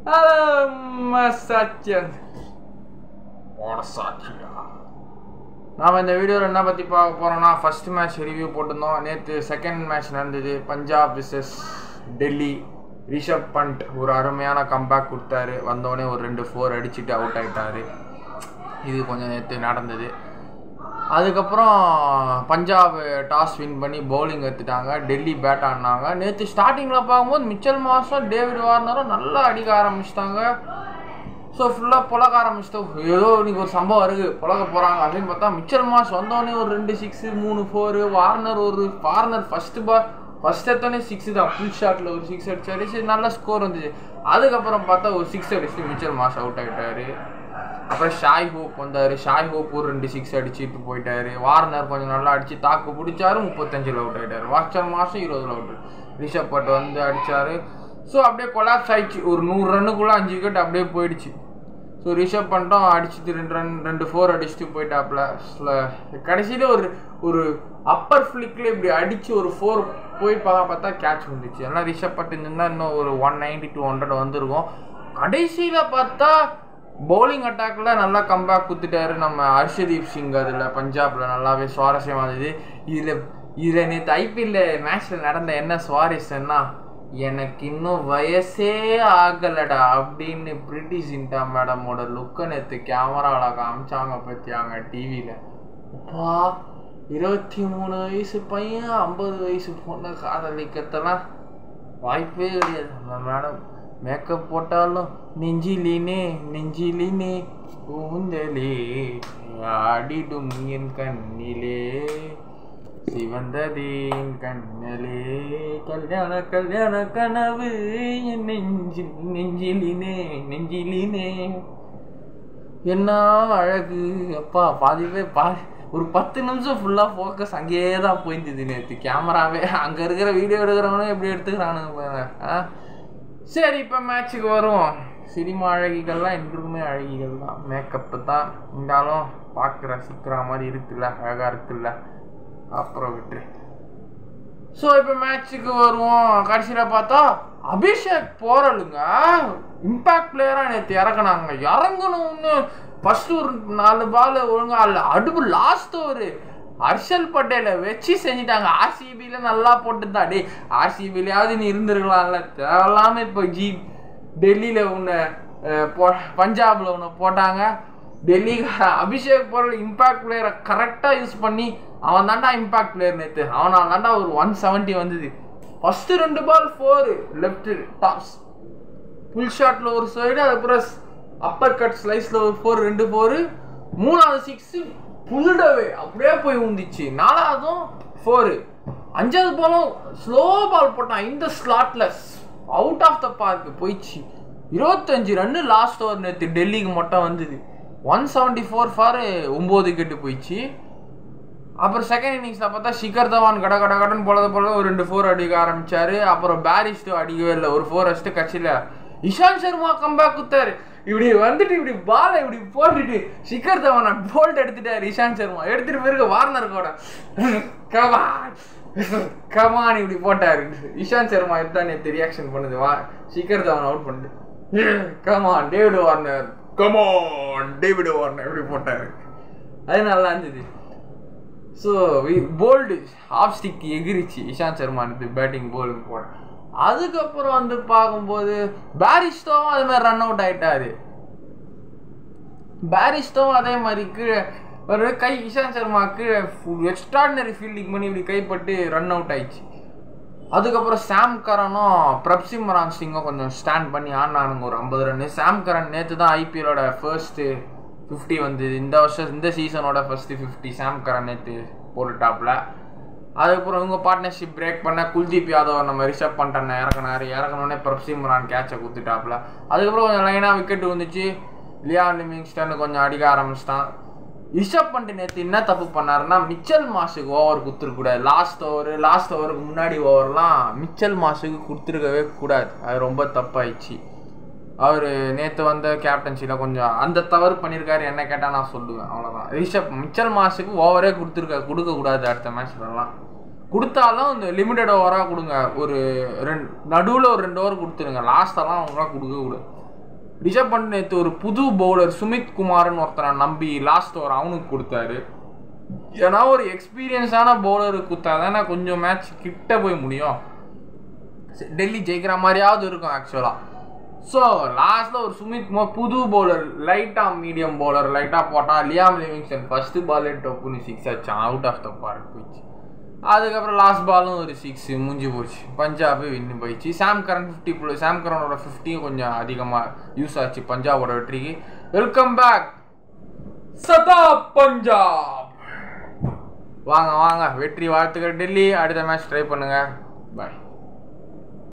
நாம் இந்த வீடியோவில் என்ன பற்றி பார்க்க போகிறோம்னா ஃபஸ்ட் மேட்ச் ரிவ்யூ போட்டிருந்தோம். நேற்று செகண்ட் மேட்ச் நடந்தது. பஞ்சாப் விசஸ் டெல்லி. ரிஷப் பண்ட் ஒரு அருமையான கம்பேக் கொடுத்தாரு. வந்தோடனே ஒரு 2-4 அடிச்சுட்டு அவுட் ஆகிட்டார். இது கொஞ்சம் நேற்று நடந்தது. அதுக்கப்புறம் பஞ்சாப் டாஸ் வின் பண்ணி பவுலிங் எடுத்துட்டாங்க. டெல்லி பேட் ஆடினாங்க. நேற்று ஸ்டார்டிங்கில் பார்க்கும்போது மிச்சல் மார்ஷும் டேவிட் வார்னரும் நல்லா அடிக்க ஆரம்பிச்சிட்டாங்க. ஸோ ஃபுல்லாக புழக்க ஆரம்பிச்சிட்டோம். ஏதோ இன்றைக்கி ஒரு சம்பவம் இருக்குது, புழக்க போகிறாங்க அப்படின்னு பார்த்தா மிச்சல் மார்ஷ் வந்தோடனே ஒரு 2 6 3 4. வார்னர் ஃபஸ்ட் எடுத்தோடனே 6 தான். ஃபுல் ஷாட்டில் ஒரு 6 அடிச்சாரு. சரி, நல்ல ஸ்கோர் வந்துச்சு. அதுக்கப்புறம் பார்த்தா ஒரு 6 அடிச்சுட்டு மிச்சல் மார்ஷ் அவுட் ஆகிட்டார். அப்புறம் ஷாய் ஹோப் வந்தார். ஷாய் ஹோப் ஒரு 2 6 அடிச்சுட்டு போயிட்டார். வார்னர் கொஞ்சம் நல்லா அடித்து தாக்கு பிடிச்சாரு. 35 அவுட் ஆகிட்டார். மிச்சல் மார்ஷும் 20 அவுட். ரிஷப் பண்ட் வந்து அடித்தார். ஸோ அப்படியே கொலாப்ஸ் ஆயிடுச்சு. ஒரு 100 ரன்னுக்குள்ளே 5 விக்கெட் அப்படியே போயிடுச்சு. ஸோ ரிஷப் பண்ணிட்டோம் அடிச்சுட்டு 2 4 அடிச்சுட்டு போயிட்டாப்புல. கடைசியில் ஒரு அப்பர் ஃப்ளிக்கில் இப்படி அடித்து ஒரு 4 போய் பார்த்தா கேட்ச் வந்துச்சு. ஏன்னா ரிஷப் பண்ட் இருந்தால் இன்னும் ஒரு 190 200 வந்திருக்கும். கடைசியில் பார்த்தா பவுலிங் அட்டாக்கில் நல்லா கம்பேக் கொடுத்துட்டாரு நம்ம ஹர்ஷதீப் சிங். அதில் பஞ்சாபில் நல்லாவே சுவாரஸ்யமாக இருந்தது. இதில் நேற்று ஐபிஎல் மேட்ச்சில் நடந்த என்ன சுவாரஸ்யம்னா, எனக்கு இன்னும் வயசே ஆகலடா அப்படின்னு பிரிட்டிஷ் இன்டா மேடமோட லுக்கை நேற்று கேமராவில் காமிச்சாங்க பற்றியாங்க டிவியில். அப்பா, 23 வயசு பையன் 50 வயசு பொண்ணு காதலிக்கத்தெல்லாம் வாய்ப்பே கிடையாது. அந்த மேடம் மேக்கப் போட்டாலும் நெஞ்சிலினே ஊந்தலே ஆடிடும் என் கண்ணிலே சிவந்ததேன் கண்ணலே கல்யாண கனவு என் நெஞ்சிலினே என்ன அழகு. அப்பா, பாதிவே ஒரு 10 நிமிஷம் ஃபுல்லாக ஃபோக்கஸ் அங்கேயே தான் போயிருந்தது நேற்று கேமராவே. அங்கே இருக்கிற வீடியோ எடுக்கிறவனும் எப்படி எடுத்துக்கிறானுங்க. சரி, இப்போ மேட்சுக்கு வருவோம். சினிமா அழகிகள்லாம் இன்றுமே அழகிகள் தான். மேக்கப்பு தான் இருந்தாலும் பார்க்க ரசிக்கிற மாதிரி இருக்குல்ல, அழகாக இருக்குல்ல. அப்புறம் விட்டு ஸோ இப்போ மேட்சுக்கு வருவோம். கடைசியில் பார்த்தா அபிஷேக் போரலுங்க இம்பாக்ட் பிளேயராக நேற்று இறக்குனாங்க. இறங்கணும்னு ஃபர்ஸ்ட் ஒரு 4 பால் ஒழுங்கா இல்லை. அடுப்பு லாஸ்ட் ஒரு ஹர்ஷல் பட்டேலை வச்சு செஞ்சுட்டாங்க. ஆர்சிபியில் நல்லா போட்டுதான். டே, ஆர்சிபிலையாவது நீ இருந்திருக்கலாம்ல. தேவையில்லாமல் இப்போ டெல்லியில் உன்னை பஞ்சாபில் உன்னை போட்டாங்க. டெல்லிக்கார அபிஷேக் போரல் இம்பாக்ட் பிளேயரை கரெக்டாக யூஸ் பண்ணி அவன் தாண்டா இம்பாக்ட் பிளேயர். நேற்று அவனால் தாண்டா ஒரு 170 வந்தது. ஃபஸ்ட்டு 2 பால் 4 லெஃப்ட் டாப்ஸ் ஃபுல் ஷாட்டில் ஒரு சைடு. அதுக்கப்புறம் அப்பர் கட் ஸ்லைஸில் ஒரு 4 2 4. 3வது 6 புல்டவே அப்படியே போய் ஊந்திச்சு. 4வதும் 4. 5வது பாலும் ஸ்லோ பால் போட்டான். இந்த ஸ்லாட்டில் அவுட் ஆஃப் த பார்க் போயிடுச்சு. 25 ரன்னு லாஸ்ட் ஓவர் நேற்று டெல்லிக்கு மட்டும் வந்தது. 174 ஃபார் 9 விக்கெட்டு போயிடுச்சு. அப்புறம் செகண்ட் இன்னிங்ஸில் பார்த்தா ஷிகர் தவான் கடன் போல ஒரு 2 4 அடிக்க ஆரம்பித்தார். அப்புறம் பேரிஸ்டோ அடிக்கவே இல்லை. ஒரு 4 அடிச்சுட்டு கட்சியில் இஷாந்த் சர்மா கம்பேக் கொடுத்தாரு. இப்படி வந்துட்டு இப்படி பாலை இப்படி போட்டுட்டு ஷிகர் தவானை போல்ட் எடுத்துட்டாரு. இஷாந்த் சர்மா எடுத்துகிட்டு போயிருக்க வார்னர் கூட கமான் இப்படி போட்டாரு. இஷாந்த் சர்மா இதுதான் நேற்று ரியாக்ஷன் பண்ணுது. ஷிகர் தவான் அவுட் பண்ணுது. கமான் டேவிட் வார்னர் இப்படி போட்டாரு. அது நல்லா இருந்தது. ஸோ போல்டு ஆஃப் ஸ்டிக் எகிரிச்சு இஷாந்த் சர்மானுக்கு பேட்டிங் போலிங் போட. அதுக்கப்புறம் வந்து பார்க்கும்போது பேரிஸ்டோவும் அது மாதிரி ரன் அவுட் ஆகிட்டாரு. பேரிஸ்டோவும் அதே மாதிரி கீழே ஒரு இஷாந்த் சர்மா கீழே எக்ஸ்ட்ராடினரி ஃபீல்டிங் பண்ணி இப்படி கைப்பட்டு ரன் அவுட் ஆயிடுச்சு. அதுக்கப்புறம் சாம் கரனும் பிரப்சிம்ரான் சிங்கும் கொஞ்சம் ஸ்டாண்ட் பண்ணி ஆடினானுங்க ஒரு 50 ரன்னு. சாம் கரன் நேற்று தான் ஐபிஎலோட ஃபர்ஸ்ட்டு 50 வந்தது. இந்த சீசனோட ஃபர்ஸ்ட் 50 சாம் கரன் நேற்று போட்டுட்டாப்புல. அதுக்கப்புறம் இவங்க பார்ட்னர்ஷிப் பிரேக் பண்ண குல்தீப் யாதவ் நம்ம ரிஷப் பண்ணிட்டேன் இறக்கணுன்னே பிரப்சிம்ரான் கேட்சை கொடுத்துட்டாப்புல. அதுக்கப்புறம் கொஞ்சம் லைனாக விக்கெட் வந்துச்சு. லியான் லிவிங்ஸ்டன் கொஞ்சம் அடிக்க ஆரம்பிச்சிட்டான். ரிஷப் பண்ட் நேற்று என்ன தப்பு பண்ணாருன்னா மிச்சல் மார்ஷுக்கு ஓவர் கொடுத்துருக்கூடாது. லாஸ்ட் ஓவருக்கு முன்னாடி ஓவர்லாம் மிச்சல் மார்ஷுக்கு கொடுத்துருக்கவே கூடாது. அது ரொம்ப தப்பாயிடுச்சு. அவர் நேற்று வந்த கேப்டன்சியில் கொஞ்சம் அந்த தவறு பண்ணியிருக்காரு. என்ன கேட்டால் நான் சொல்லுவேன், அவ்வளோதான். மிச்சல் மார்ஷுக்கு ஓவரே கொடுக்கக்கூடாது. அடுத்த மேட்ச்லலாம் கொடுத்தாலும் இந்த லிமிட்டட் ஓவராக கொடுங்க. ஒரு நடுவில் ஒரு 2 ஓவர் கொடுத்துருங்க. லாஸ்டெல்லாம் அவங்களாம் கொடுக்கக்கூடாது. ரிஷப் பண்ட் நேற்று ஒரு புது பவுலர் சுமித் குமார்னு ஒருத்தனை நம்பி லாஸ்ட் ஓவர் அவனுக்கு கொடுத்தாரு. ஏன்னா ஒரு எக்ஸ்பீரியன்ஸான பவுலருக்கு கொடுத்தா தானே கொஞ்சம் மேட்ச் கிட்ட போய் முடியும். டெல்லி ஜெயிக்கிற மாதிரியாவது இருக்கும் ஆக்சுவலாக. ஸோ லாஸ்ட்டில் ஒரு சுமித் குமார் புது பவுலர், லைட்டாக மீடியம் பவுலர் லைட்டாக போட்டால் லியாம் லிவிங்ஸ்டன் ஃபஸ்ட்டு பாலே டப்புன்னு 6 அடிச்சான், அவுட் ஆஃப் த பார்க் போயிடுச்சு. அதுக்கப்புறம் லாஸ்ட் பாலும் ஒரு 6 முடிஞ்சு போச்சு, பஞ்சாபு வின்னு போயிடுச்சு. சாம் கரன் 50, சாம் கரனோட 50 கொஞ்சம் அதிகமாக யூஸ் ஆச்சு பஞ்சாபோட வெற்றிக்கு. வெல்கம் பேக் சதா பஞ்சாப். வாங்க வாங்க, வெற்றி வாழ்த்துக்கள் டெல்லி. அடுத்த மேட்ச் ட்ரை பண்ணுங்கள். பாய்.